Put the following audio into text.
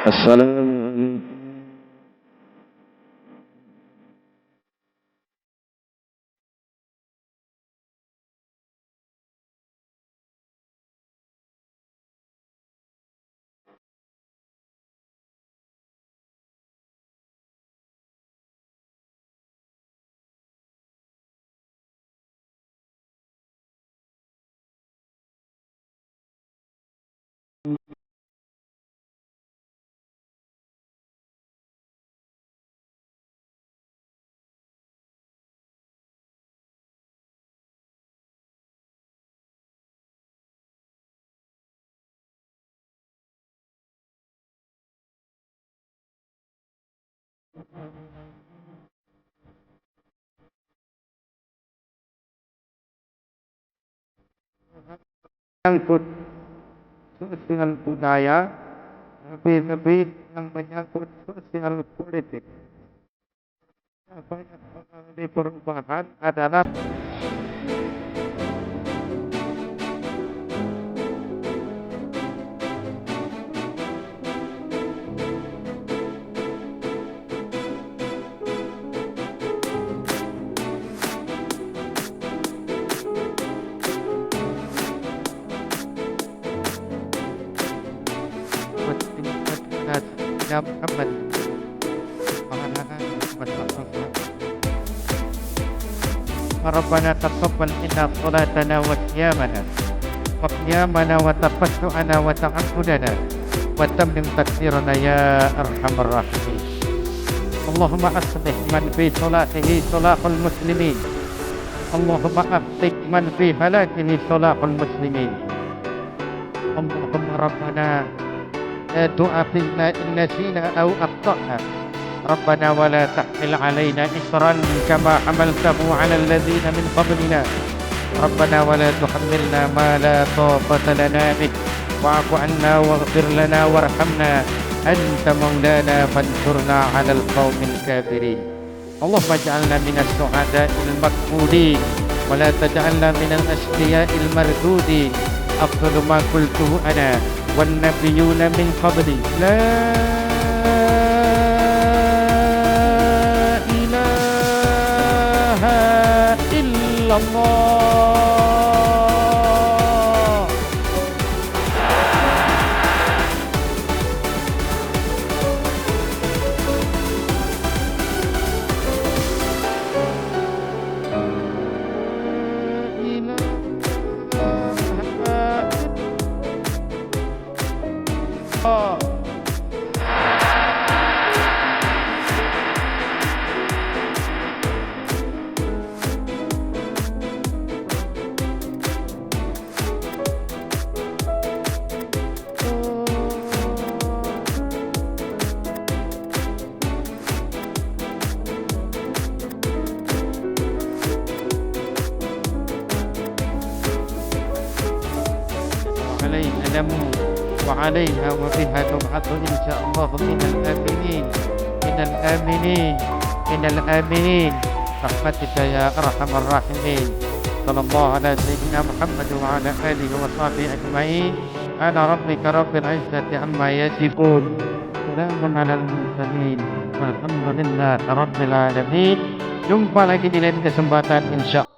السلام. Menyangkut sosial budaya, lebih-lebih yang menyangkut sosial politik. Banyak mengalami perubahan adalah Muhammad Rabbana taqabbal minna salatana wa qiyamana wa tafakkurana wa ta'abbudana wa tammim takbirana ya arhamar rahimin. Allahumma aslih man fi salatihi salahul muslimin. Allahumma aslih man fi halakihi salahul muslimin. Allahumma rabbana لا تؤاخذنا إن نسينا أو أخطأنا ربنا ولا تحمل علينا إصرا كما حملته على الذين من قبلنا ربنا ولا تحملنا ما لا طاقة لنا به واعف عنا واغفر لنا وارحمنا أنت مولانا فانصرنا على القوم الكافرين. اللهم اجعلنا من السعداء المقبولين ولا تجعلنا من الأشقياء المردودين. أفضل ما قلته أنا والنبيون من قبلي لا إله إلا الله. علينا نموت وعليها وبها نبعث إن شاء الله من الآمنين من الآمنين من الآمنين رحمتك يا أرحم الراحمين. صلى الله على سيدنا محمد وعلى آله وصحبه أجمعين. أنا ربك رب العزة عما يصفون سلام على المرسلين والحمد لله رب العالمين. Jumpa lagi di lain kesempatan insya